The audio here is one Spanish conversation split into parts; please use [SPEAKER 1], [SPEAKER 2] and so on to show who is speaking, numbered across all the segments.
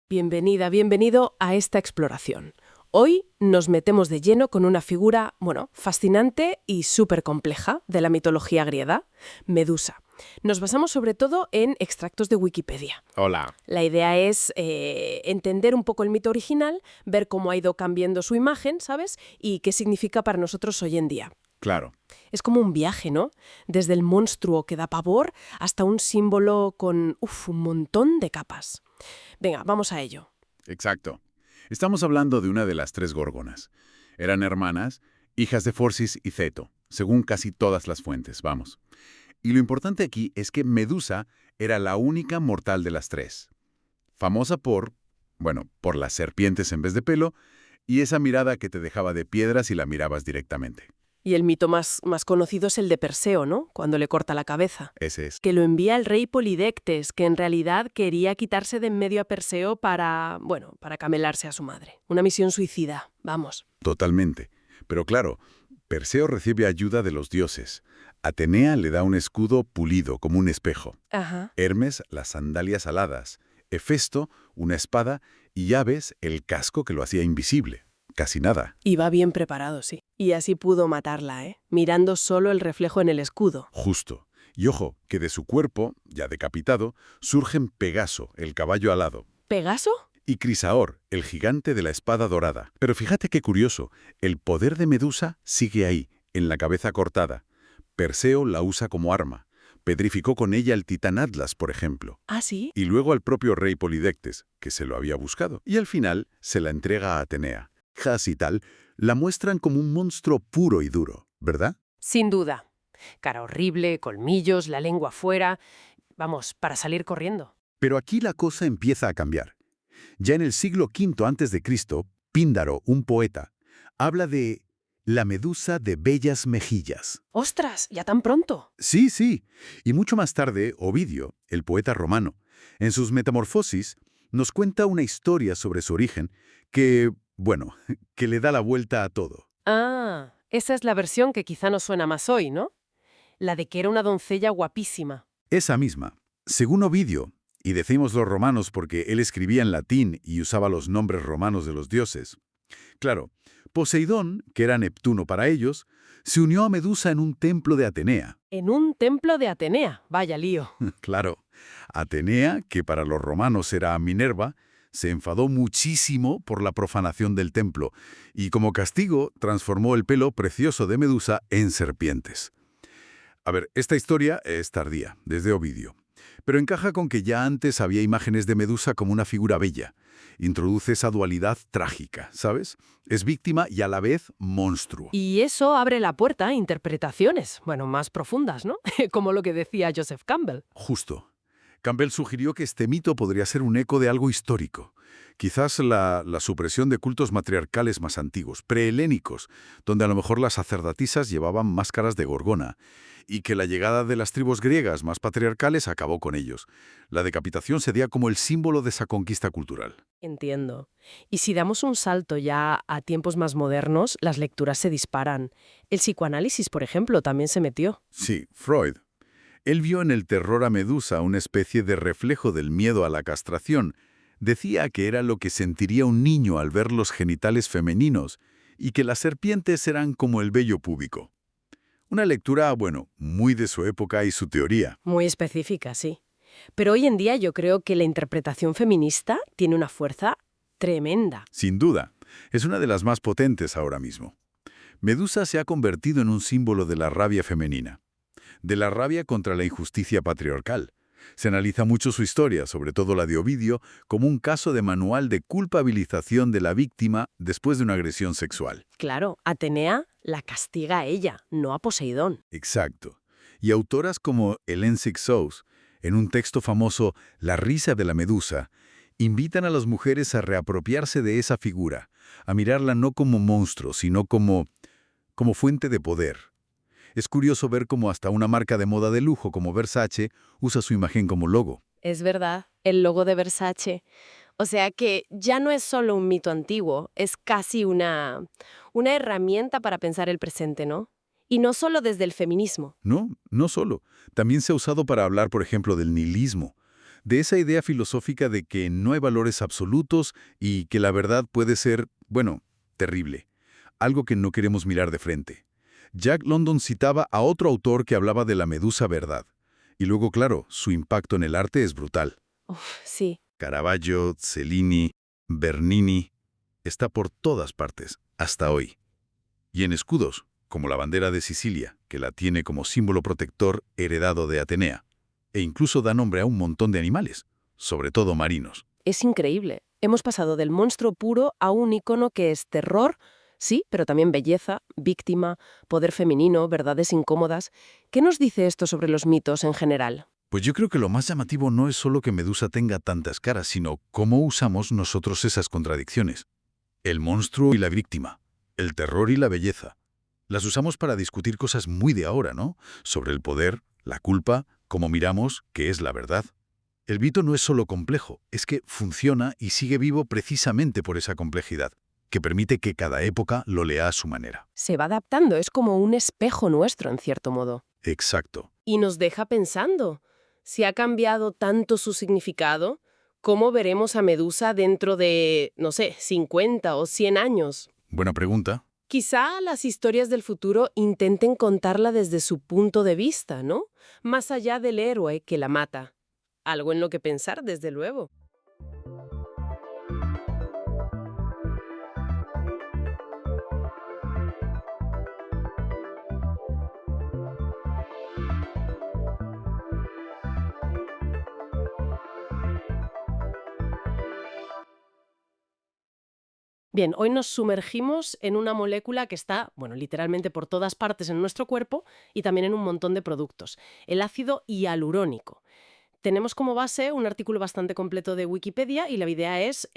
[SPEAKER 1] Bienvenida, bienvenido a esta exploración. Hoy nos metemos de lleno con una figura, fascinante y súper compleja de la mitología griega, Medusa. Nos basamos sobre todo en extractos de Wikipedia.
[SPEAKER 2] Hola.
[SPEAKER 1] La idea es entender un poco el mito original, ver cómo ha ido cambiando su imagen, ¿sabes? Y qué significa para nosotros hoy en día.
[SPEAKER 2] Claro.
[SPEAKER 1] Es como un viaje, ¿no? Desde el monstruo que da pavor hasta un símbolo con un montón de capas. Venga, vamos a ello.
[SPEAKER 2] Exacto. Estamos hablando de una de las tres Górgonas. Eran hermanas, hijas de Forcis y Ceto, según casi todas las fuentes, vamos. Y lo importante aquí es que Medusa era la única mortal de las tres. Famosa por las serpientes en vez de pelo y esa mirada que te dejaba de piedra si la mirabas directamente.
[SPEAKER 1] Y el mito más conocido es el de Perseo, ¿no? Cuando le corta la cabeza.
[SPEAKER 2] Ese es.
[SPEAKER 1] Que lo envía el rey Polidectes, que en realidad quería quitarse de en medio a Perseo para camelarse a su madre. Una misión suicida, vamos.
[SPEAKER 2] Totalmente. Pero claro, Perseo recibe ayuda de los dioses. Atenea le da un escudo pulido como un espejo.
[SPEAKER 1] Ajá.
[SPEAKER 2] Hermes, las sandalias aladas. Hefesto, una espada. Y Aves, el casco que lo hacía invisible. Casi nada.
[SPEAKER 1] Iba bien preparado, sí. Y así pudo matarla, mirando solo el reflejo en el escudo.
[SPEAKER 2] Justo. Y ojo, que de su cuerpo, ya decapitado, surgen Pegaso, el caballo alado.
[SPEAKER 1] ¿Pegaso?
[SPEAKER 2] Y Crisaor, el gigante de la espada dorada. Pero fíjate qué curioso, el poder de Medusa sigue ahí, en la cabeza cortada. Perseo la usa como arma. Petrificó con ella al titán Atlas, por ejemplo.
[SPEAKER 1] ¿Ah, sí?
[SPEAKER 2] Y luego al propio rey Polidectes, que se lo había buscado. Y al final se la entrega a Atenea. Jas y tal, la muestran como un monstruo puro y duro, ¿verdad?
[SPEAKER 1] Sin duda. Cara horrible, colmillos, la lengua fuera. Vamos, para salir corriendo.
[SPEAKER 2] Pero aquí la cosa empieza a cambiar. Ya en el siglo V a.C., Píndaro, un poeta, habla de la medusa de bellas mejillas.
[SPEAKER 1] ¡Ostras! ¿Ya tan pronto?
[SPEAKER 2] Sí. Y mucho más tarde, Ovidio, el poeta romano, en sus Metamorfosis, nos cuenta una historia sobre su origen que le da la vuelta a todo.
[SPEAKER 1] Ah, esa es la versión que quizá nos suena más hoy, ¿no? La de que era una doncella guapísima.
[SPEAKER 2] Esa misma. Según Ovidio, y decimos los romanos porque él escribía en latín y usaba los nombres romanos de los dioses. Claro, Poseidón, que era Neptuno para ellos, se unió a Medusa en un templo de Atenea.
[SPEAKER 1] En un templo de Atenea. Vaya lío.
[SPEAKER 2] Claro, Atenea, que para los romanos era Minerva, se enfadó muchísimo por la profanación del templo y como castigo transformó el pelo precioso de Medusa en serpientes. A ver, esta historia es tardía, desde Ovidio, pero encaja con que ya antes había imágenes de Medusa como una figura bella. Introduce esa dualidad trágica, ¿sabes? Es víctima y a la vez monstruo.
[SPEAKER 1] Y eso abre la puerta a interpretaciones, más profundas, ¿no? Como lo que decía Joseph Campbell.
[SPEAKER 2] Justo. Campbell sugirió que este mito podría ser un eco de algo histórico. Quizás la supresión de cultos matriarcales más antiguos, prehelénicos, donde a lo mejor las sacerdotisas llevaban máscaras de gorgona, y que la llegada de las tribus griegas más patriarcales acabó con ellos. La decapitación sería como el símbolo de esa conquista cultural.
[SPEAKER 1] Entiendo. Y si damos un salto ya a tiempos más modernos, las lecturas se disparan. El psicoanálisis, por ejemplo, también se metió.
[SPEAKER 2] Sí, Freud. Él vio en el terror a Medusa una especie de reflejo del miedo a la castración. Decía que era lo que sentiría un niño al ver los genitales femeninos y que las serpientes eran como el vello púbico. Una lectura, muy de su época y su teoría.
[SPEAKER 1] Muy específica, sí. Pero hoy en día yo creo que la interpretación feminista tiene una fuerza tremenda.
[SPEAKER 2] Sin duda, es una de las más potentes ahora mismo. Medusa se ha convertido en un símbolo de la rabia femenina, de la rabia contra la injusticia patriarcal. Se analiza mucho su historia, sobre todo la de Ovidio, como un caso de manual de culpabilización de la víctima después de una agresión sexual.
[SPEAKER 1] Claro, Atenea la castiga a ella, no a Poseidón.
[SPEAKER 2] Exacto. Y autoras como Hélène Cixous, en un texto famoso La risa de la medusa, invitan a las mujeres a reapropiarse de esa figura, a mirarla no como monstruo, sino como fuente de poder. Es curioso ver cómo hasta una marca de moda de lujo como Versace usa su imagen como logo.
[SPEAKER 1] Es verdad, el logo de Versace. O sea que ya no es solo un mito antiguo, es casi una herramienta para pensar el presente, ¿no? Y no solo desde el feminismo.
[SPEAKER 2] No solo. También se ha usado para hablar, por ejemplo, del nihilismo, de esa idea filosófica de que no hay valores absolutos y que la verdad puede ser, bueno, terrible, algo que no queremos mirar de frente. Jack London citaba a otro autor que hablaba de la medusa verdad. Y luego, claro, su impacto en el arte es brutal.
[SPEAKER 1] Uf, sí.
[SPEAKER 2] Caravaggio, Cellini, Bernini, está por todas partes, hasta hoy. Y en escudos, como la bandera de Sicilia, que la tiene como símbolo protector heredado de Atenea, e incluso da nombre a un montón de animales, sobre todo marinos.
[SPEAKER 1] Es increíble. Hemos pasado del monstruo puro a un icono que es terror, sí, pero también belleza, víctima, poder femenino, verdades incómodas. ¿Qué nos dice esto sobre los mitos en general?
[SPEAKER 2] Pues yo creo que lo más llamativo no es solo que Medusa tenga tantas caras, sino cómo usamos nosotros esas contradicciones. El monstruo y la víctima, el terror y la belleza. Las usamos para discutir cosas muy de ahora, ¿no? Sobre el poder, la culpa, cómo miramos, qué es la verdad. El mito no es solo complejo, es que funciona y sigue vivo precisamente por esa complejidad, que permite que cada época lo lea a su manera.
[SPEAKER 1] Se va adaptando, es como un espejo nuestro, en cierto modo.
[SPEAKER 2] Exacto.
[SPEAKER 1] Y nos deja pensando, si ha cambiado tanto su significado, ¿cómo veremos a Medusa dentro de, no sé, 50 o 100 años?
[SPEAKER 2] Buena pregunta.
[SPEAKER 1] Quizá las historias del futuro intenten contarla desde su punto de vista, ¿no? Más allá del héroe que la mata. Algo en lo que pensar, desde luego. Bien, hoy nos sumergimos en una molécula que está, bueno, literalmente por todas partes en nuestro cuerpo y también en un montón de productos, el ácido hialurónico. Tenemos como base un artículo bastante completo de Wikipedia y la idea es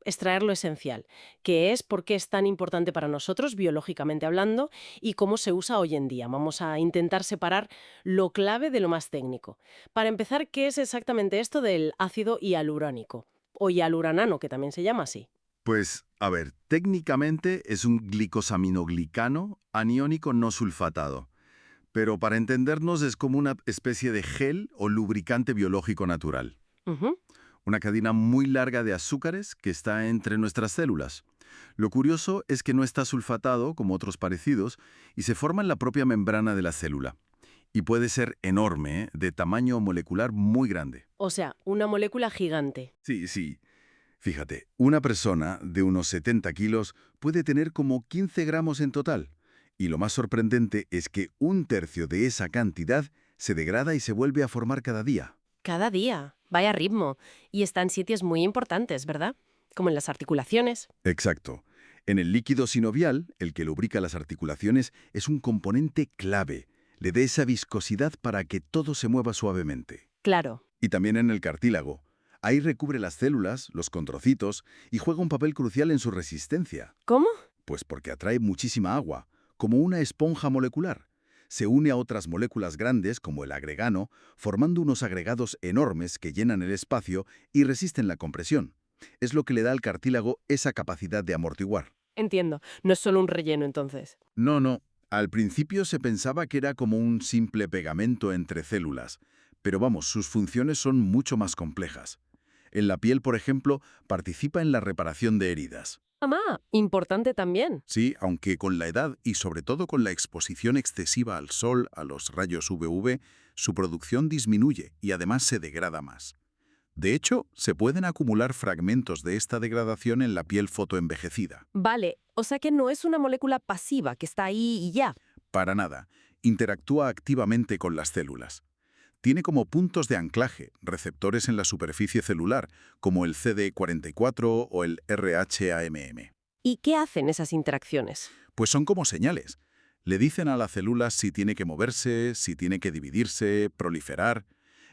[SPEAKER 1] extraer lo esencial, que es por qué es tan importante para nosotros, biológicamente hablando, y cómo se usa hoy en día. Vamos a intentar separar lo clave de lo más técnico. Para empezar, ¿qué es exactamente esto del ácido hialurónico? O hialuronano, que también se llama así.
[SPEAKER 3] Pues, a ver, técnicamente es un glicosaminoglicano aniónico no sulfatado, pero para entendernos es como una especie de gel o lubricante biológico natural.
[SPEAKER 1] Ujú.
[SPEAKER 3] Una cadena muy larga de azúcares que está entre nuestras células. Lo curioso es que no está sulfatado, como otros parecidos, y se forma en la propia membrana de la célula. Y puede ser enorme, ¿eh? De tamaño molecular muy grande.
[SPEAKER 1] O sea, una molécula gigante.
[SPEAKER 3] Sí, sí. Fíjate, una persona de unos 70 kilos puede tener como 15 gramos en total. Y lo más sorprendente es que un tercio de esa cantidad se degrada y se vuelve a formar cada día.
[SPEAKER 1] Cada día. Vaya ritmo. Y está en sitios muy importantes, ¿verdad? Como en las articulaciones.
[SPEAKER 3] Exacto. En el líquido sinovial, el que lubrica las articulaciones, es un componente clave. Le da esa viscosidad para que todo se mueva suavemente.
[SPEAKER 1] Claro.
[SPEAKER 3] Y también en el cartílago. Ahí recubre las células, los condrocitos, y juega un papel crucial en su resistencia.
[SPEAKER 1] ¿Cómo?
[SPEAKER 3] Pues porque atrae muchísima agua, como una esponja molecular. Se une a otras moléculas grandes, como el agregano, formando unos agregados enormes que llenan el espacio y resisten la compresión. Es lo que le da al cartílago esa capacidad de amortiguar.
[SPEAKER 1] Entiendo. No es solo un relleno, entonces.
[SPEAKER 3] No, no. Al principio se pensaba que era como un simple pegamento entre células, pero vamos, sus funciones son mucho más complejas. En la piel, por ejemplo, participa en la reparación de heridas.
[SPEAKER 1] Mamá, importante también.
[SPEAKER 3] Sí, aunque con la edad y sobre todo con la exposición excesiva al sol, a los rayos UV, su producción disminuye y además se degrada más. De hecho, se pueden acumular fragmentos de esta degradación en la piel fotoenvejecida.
[SPEAKER 1] Vale, o sea que no es una molécula pasiva que está ahí y ya.
[SPEAKER 3] Para nada, interactúa activamente con las células. Tiene como puntos de anclaje, receptores en la superficie celular, como el CD44 o el RHAMM.
[SPEAKER 1] ¿Y qué hacen esas interacciones?
[SPEAKER 3] Pues son como señales. Le dicen a la célula si tiene que moverse, si tiene que dividirse, proliferar.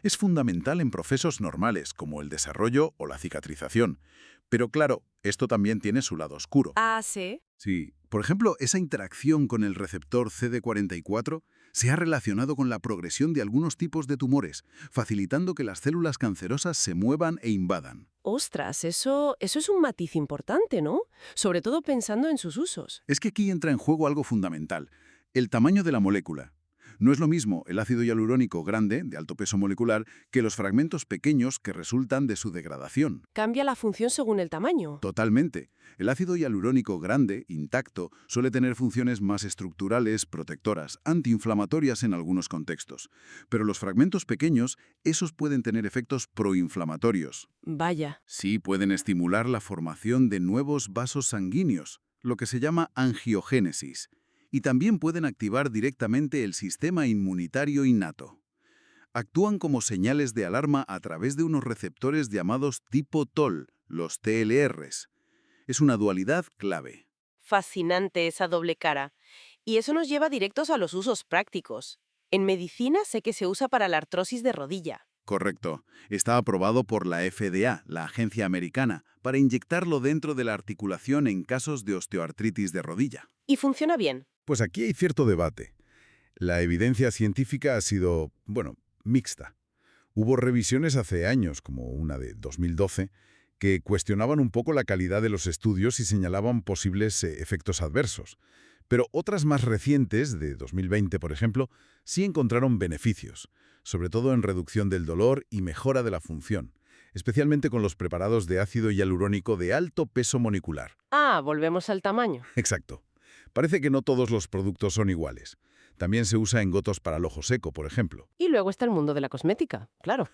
[SPEAKER 3] Es fundamental en procesos normales, como el desarrollo o la cicatrización. Pero claro, esto también tiene su lado oscuro.
[SPEAKER 1] Ah, sí.
[SPEAKER 3] Sí, por ejemplo, esa interacción con el receptor CD44 se ha relacionado con la progresión de algunos tipos de tumores, facilitando que las células cancerosas se muevan e invadan.
[SPEAKER 1] Ostras, eso es un matiz importante, ¿no? Sobre todo pensando en sus usos.
[SPEAKER 3] Es que aquí entra en juego algo fundamental, el tamaño de la molécula. No es lo mismo el ácido hialurónico grande, de alto peso molecular, que los fragmentos pequeños que resultan de su degradación.
[SPEAKER 1] Cambia la función según el tamaño.
[SPEAKER 3] Totalmente. El ácido hialurónico grande, intacto, suele tener funciones más estructurales, protectoras, antiinflamatorias en algunos contextos. Pero los fragmentos pequeños, esos pueden tener efectos proinflamatorios.
[SPEAKER 1] Vaya.
[SPEAKER 3] Sí, pueden estimular la formación de nuevos vasos sanguíneos, lo que se llama angiogénesis, y también pueden activar directamente el sistema inmunitario innato. Actúan como señales de alarma a través de unos receptores llamados tipo TOL, los TLRs. Es una dualidad clave.
[SPEAKER 1] Fascinante esa doble cara. Y eso nos lleva directos a los usos prácticos. En medicina sé que se usa para la artrosis de rodilla.
[SPEAKER 3] Correcto. Está aprobado por la FDA, la agencia americana, para inyectarlo dentro de la articulación en casos de osteoartritis de rodilla.
[SPEAKER 1] ¿Y funciona bien?
[SPEAKER 2] Pues aquí hay cierto debate. La evidencia científica ha sido, mixta. Hubo revisiones hace años, como una de 2012, que cuestionaban un poco la calidad de los estudios y señalaban posibles efectos adversos. Pero otras más recientes, de 2020 por ejemplo, sí encontraron beneficios, sobre todo en reducción del dolor y mejora de la función, especialmente con los preparados de ácido hialurónico de alto peso molecular.
[SPEAKER 1] Ah, volvemos al tamaño.
[SPEAKER 2] Exacto. Parece que no todos los productos son iguales. También se usa en gotos para el ojo seco, por ejemplo.
[SPEAKER 1] Y luego está el mundo de la cosmética, claro.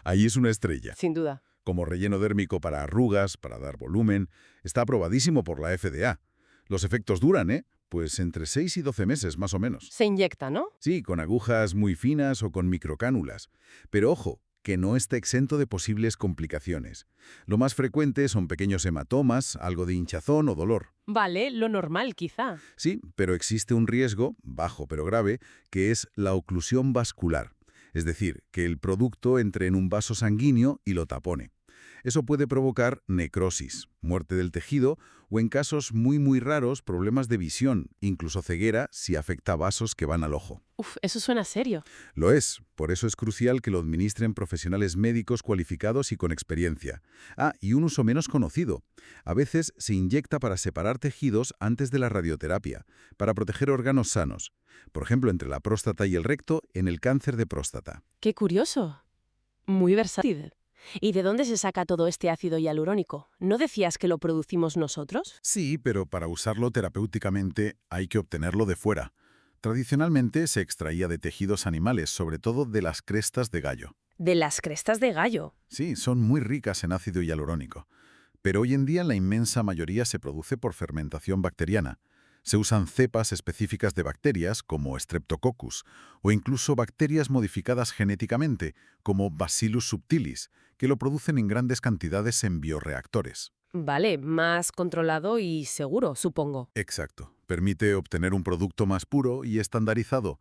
[SPEAKER 2] Ahí es una estrella.
[SPEAKER 1] Sin duda.
[SPEAKER 2] Como relleno dérmico para arrugas, para dar volumen, está aprobadísimo por la FDA. Los efectos duran, pues entre 6 y 12 meses, más o menos.
[SPEAKER 1] Se inyecta, ¿no?
[SPEAKER 2] Sí, con agujas muy finas o con microcánulas. Pero ojo, que no está exento de posibles complicaciones. Lo más frecuente son pequeños hematomas, algo de hinchazón o dolor.
[SPEAKER 1] Vale, lo normal quizá.
[SPEAKER 2] Sí, pero existe un riesgo, bajo pero grave, que es la oclusión vascular. Es decir, que el producto entre en un vaso sanguíneo y lo tapone. Eso puede provocar necrosis, muerte del tejido o, en casos muy raros, problemas de visión, incluso ceguera si afecta vasos que van al ojo.
[SPEAKER 1] Uf, eso suena serio.
[SPEAKER 2] Lo es, por eso es crucial que lo administren profesionales médicos cualificados y con experiencia. Ah, y un uso menos conocido. A veces se inyecta para separar tejidos antes de la radioterapia, para proteger órganos sanos. Por ejemplo, entre la próstata y el recto, en el cáncer de próstata.
[SPEAKER 1] Qué curioso. Muy versátil. ¿Y de dónde se saca todo este ácido hialurónico? ¿No decías que lo producimos nosotros?
[SPEAKER 2] Sí, pero para usarlo terapéuticamente hay que obtenerlo de fuera. Tradicionalmente se extraía de tejidos animales, sobre todo de las crestas de gallo.
[SPEAKER 1] De las crestas de gallo.
[SPEAKER 2] Sí, son muy ricas en ácido hialurónico. Pero hoy en día la inmensa mayoría se produce por fermentación bacteriana. Se usan cepas específicas de bacterias, como Streptococcus, o incluso bacterias modificadas genéticamente, como Bacillus subtilis, que lo producen en grandes cantidades en bioreactores.
[SPEAKER 1] Vale, más controlado y seguro, supongo.
[SPEAKER 2] Exacto. Permite obtener un producto más puro y estandarizado.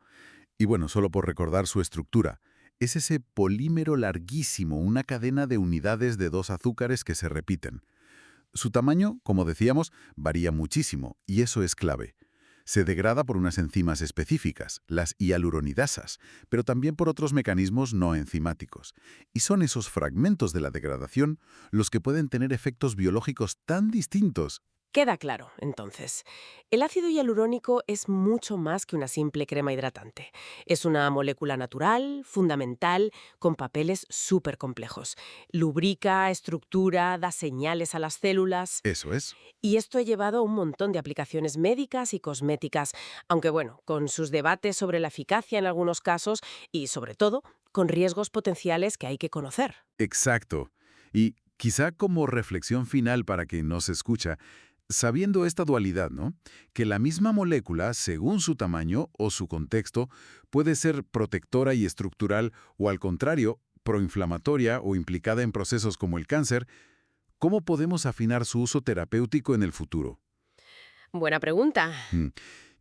[SPEAKER 2] Y bueno, solo por recordar su estructura, es ese polímero larguísimo, una cadena de unidades de 2 azúcares que se repiten. Su tamaño, como decíamos, varía muchísimo, y eso es clave. Se degrada por unas enzimas específicas, las hialuronidasas, pero también por otros mecanismos no enzimáticos. Y son esos fragmentos de la degradación los que pueden tener efectos biológicos tan distintos.
[SPEAKER 1] Queda claro, entonces. El ácido hialurónico es mucho más que una simple crema hidratante. Es una molécula natural, fundamental, con papeles súper complejos. Lubrica, estructura, da señales a las células.
[SPEAKER 2] Eso es.
[SPEAKER 1] Y esto ha llevado a un montón de aplicaciones médicas y cosméticas, aunque con sus debates sobre la eficacia en algunos casos y, sobre todo, con riesgos potenciales que hay que conocer.
[SPEAKER 2] Exacto. Y quizá como reflexión final para quien nos escucha, sabiendo esta dualidad, ¿no? Que la misma molécula, según su tamaño o su contexto, puede ser protectora y estructural o, al contrario, proinflamatoria o implicada en procesos como el cáncer, ¿cómo podemos afinar su uso terapéutico en el futuro?
[SPEAKER 1] Buena pregunta.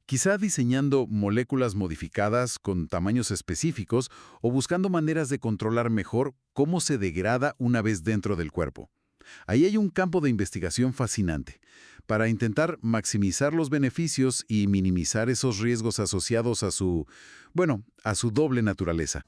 [SPEAKER 2] Quizá diseñando moléculas modificadas con tamaños específicos o buscando maneras de controlar mejor cómo se degrada una vez dentro del cuerpo. Ahí hay un campo de investigación fascinante para intentar maximizar los beneficios y minimizar esos riesgos asociados a su doble naturaleza.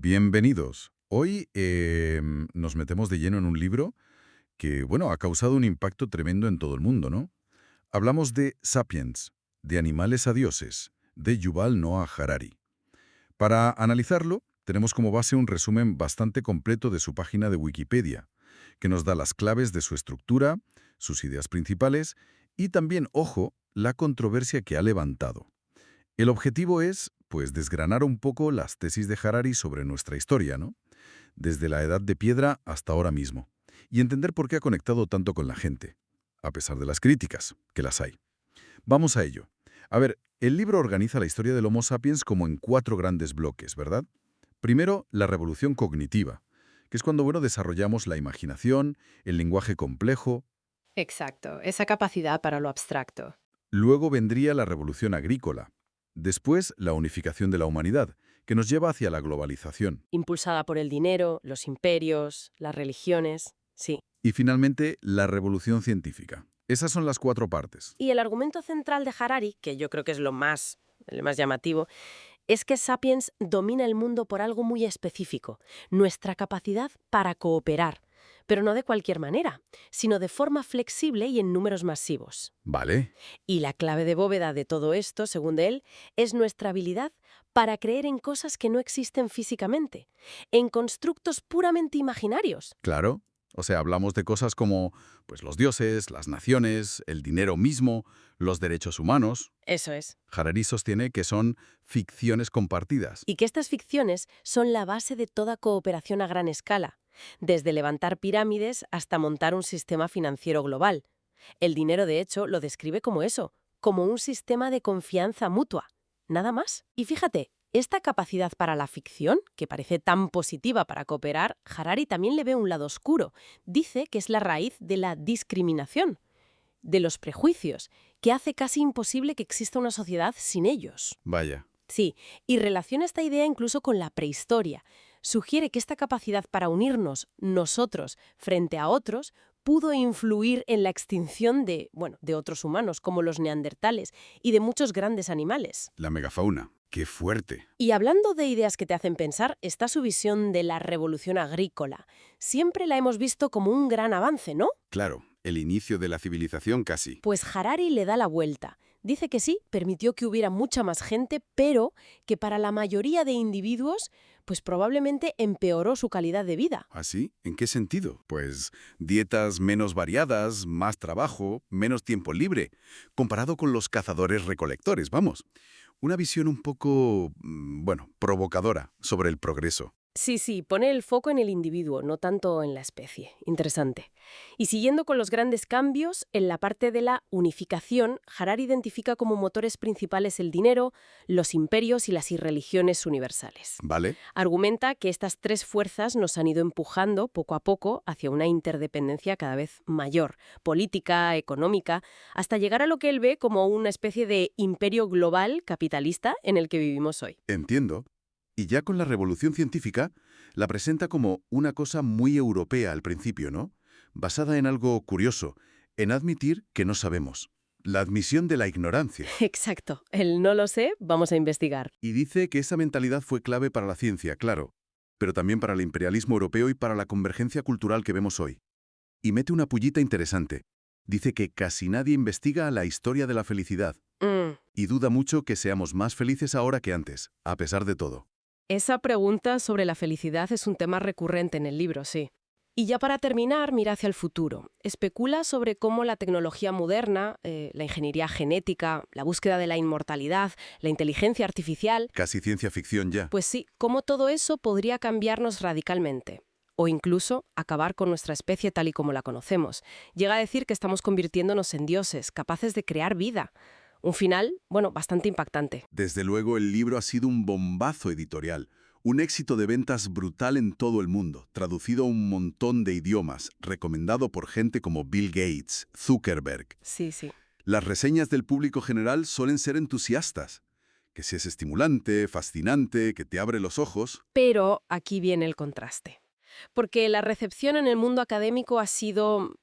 [SPEAKER 2] Bienvenidos. Hoy nos metemos de lleno en un libro que, bueno, ha causado un impacto tremendo en todo el mundo, ¿no? Hablamos de Sapiens, de animales a dioses, de Yuval Noah Harari. Para analizarlo, tenemos como base un resumen bastante completo de su página de Wikipedia, que nos da las claves de su estructura, sus ideas principales y también, ojo, la controversia que ha levantado. El objetivo es, pues, desgranar un poco las tesis de Harari sobre nuestra historia, ¿no? Desde la Edad de Piedra hasta ahora mismo, y entender por qué ha conectado tanto con la gente, a pesar de las críticas, que las hay. Vamos a ello. A ver, el libro organiza la historia del Homo sapiens como en 4 grandes bloques, ¿verdad? Primero, la revolución cognitiva, que es cuando, bueno, desarrollamos la imaginación, el lenguaje complejo.
[SPEAKER 1] Exacto, esa capacidad para lo abstracto.
[SPEAKER 2] Luego vendría la revolución agrícola. Después, la unificación de la humanidad, que nos lleva hacia la globalización.
[SPEAKER 1] Impulsada por el dinero, los imperios, las religiones. Sí.
[SPEAKER 2] Y finalmente, la revolución científica. Esas son las 4 partes.
[SPEAKER 1] Y el argumento central de Harari, que yo creo que es el más llamativo, es que Sapiens domina el mundo por algo muy específico, nuestra capacidad para cooperar, pero no de cualquier manera, sino de forma flexible y en números masivos.
[SPEAKER 2] Vale.
[SPEAKER 1] Y la clave de bóveda de todo esto, según él, es nuestra habilidad para creer en cosas que no existen físicamente, en constructos puramente imaginarios.
[SPEAKER 2] Claro. O sea, hablamos de cosas como, pues, los dioses, las naciones, el dinero mismo, los derechos humanos.
[SPEAKER 1] Eso es.
[SPEAKER 2] Harari sostiene que son ficciones compartidas.
[SPEAKER 1] Y que estas ficciones son la base de toda cooperación a gran escala, desde levantar pirámides hasta montar un sistema financiero global. El dinero, de hecho, lo describe como eso, como un sistema de confianza mutua. Nada más. Y fíjate, esta capacidad para la ficción, que parece tan positiva para cooperar, Harari también le ve un lado oscuro. Dice que es la raíz de la discriminación, de los prejuicios, que hace casi imposible que exista una sociedad sin ellos.
[SPEAKER 2] Vaya.
[SPEAKER 1] Sí, y relaciona esta idea incluso con la prehistoria. Sugiere que esta capacidad para unirnos nosotros frente a otros pudo influir en la extinción de otros humanos, como los neandertales, y de muchos grandes animales.
[SPEAKER 2] La megafauna. ¡Qué fuerte!
[SPEAKER 1] Y hablando de ideas que te hacen pensar, está su visión de la revolución agrícola. Siempre la hemos visto como un gran avance, ¿no?
[SPEAKER 2] Claro, el inicio de la civilización casi.
[SPEAKER 1] Pues Harari le da la vuelta. Dice que sí, permitió que hubiera mucha más gente, pero que para la mayoría de individuos, pues probablemente empeoró su calidad de vida.
[SPEAKER 2] ¿Así? ¿En qué sentido? Pues dietas menos variadas, más trabajo, menos tiempo libre, comparado con los cazadores-recolectores, vamos. Una visión un poco, bueno, provocadora sobre el progreso.
[SPEAKER 1] Sí, pone el foco en el individuo, no tanto en la especie. Interesante. Y siguiendo con los grandes cambios, en la parte de la unificación, Harari identifica como motores principales el dinero, los imperios y las irreligiones universales.
[SPEAKER 2] ¿Vale?
[SPEAKER 1] Argumenta que estas 3 fuerzas nos han ido empujando poco a poco hacia una interdependencia cada vez mayor, política, económica, hasta llegar a lo que él ve como una especie de imperio global capitalista en el que vivimos hoy.
[SPEAKER 3] Entiendo. Y ya con la revolución científica, la presenta como una cosa muy europea al principio, ¿no? Basada en algo curioso, en admitir que no sabemos. La admisión de la ignorancia.
[SPEAKER 1] Exacto. El no lo sé, vamos a investigar.
[SPEAKER 3] Y dice que esa mentalidad fue clave para la ciencia, claro, pero también para el imperialismo europeo y para la convergencia cultural que vemos hoy. Y mete una pullita interesante. Dice que casi nadie investiga la historia de la felicidad. Y duda mucho que seamos más felices ahora que antes, a pesar de todo.
[SPEAKER 1] Esa pregunta sobre la felicidad es un tema recurrente en el libro, sí. Y ya para terminar, mira hacia el futuro. Especula sobre cómo la tecnología moderna, la ingeniería genética, la búsqueda de la inmortalidad, la inteligencia artificial,
[SPEAKER 3] Casi ciencia ficción ya.
[SPEAKER 1] pues sí, cómo todo eso podría cambiarnos radicalmente. O incluso acabar con nuestra especie tal y como la conocemos. Llega a decir que estamos convirtiéndonos en dioses, capaces de crear vida. Un final, bastante impactante.
[SPEAKER 3] Desde luego, el libro ha sido un bombazo editorial. Un éxito de ventas brutal en todo el mundo, traducido a un montón de idiomas, recomendado por gente como Bill Gates, Zuckerberg.
[SPEAKER 1] Sí.
[SPEAKER 3] Las reseñas del público general suelen ser entusiastas. Que si es estimulante, fascinante, que te abre los ojos.
[SPEAKER 1] Pero aquí viene el contraste. Porque la recepción en el mundo académico ha sido,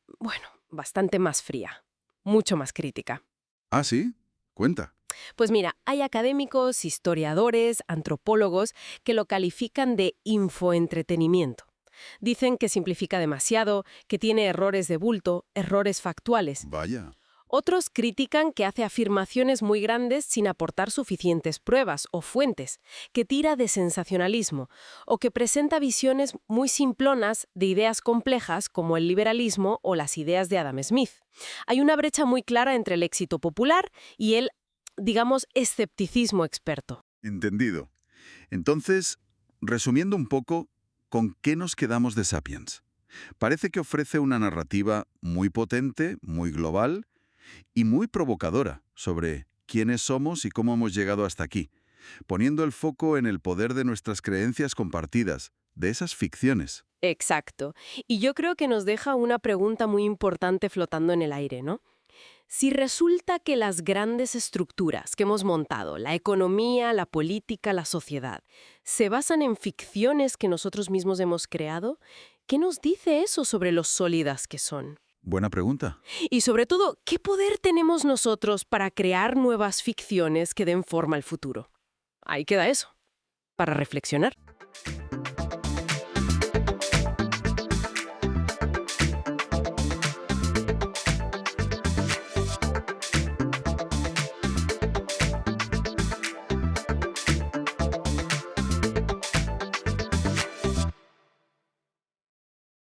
[SPEAKER 1] bastante más fría, mucho más crítica.
[SPEAKER 3] ¿Ah, sí? Cuenta.
[SPEAKER 1] Pues mira, hay académicos, historiadores, antropólogos que lo califican de infoentretenimiento. Dicen que simplifica demasiado, que tiene errores de bulto, errores factuales.
[SPEAKER 2] Vaya.
[SPEAKER 1] Otros critican que hace afirmaciones muy grandes sin aportar suficientes pruebas o fuentes, que tira de sensacionalismo, o que presenta visiones muy simplonas de ideas complejas como el liberalismo o las ideas de Adam Smith. Hay una brecha muy clara entre el éxito popular y el, digamos, escepticismo experto.
[SPEAKER 2] Entendido. Entonces, resumiendo un poco, ¿con qué nos quedamos de Sapiens? Parece que ofrece una narrativa muy potente, muy global y muy provocadora sobre quiénes somos y cómo hemos llegado hasta aquí, poniendo el foco en el poder de nuestras creencias compartidas, de esas ficciones.
[SPEAKER 1] Exacto. Y yo creo que nos deja una pregunta muy importante flotando en el aire, ¿no? Si resulta que las grandes estructuras que hemos montado, la economía, la política, la sociedad, se basan en ficciones que nosotros mismos hemos creado, ¿qué nos dice eso sobre lo sólidas que son?
[SPEAKER 2] Buena pregunta.
[SPEAKER 1] Y sobre todo, ¿qué poder tenemos nosotros para crear nuevas ficciones que den forma al futuro? Ahí queda eso, para reflexionar.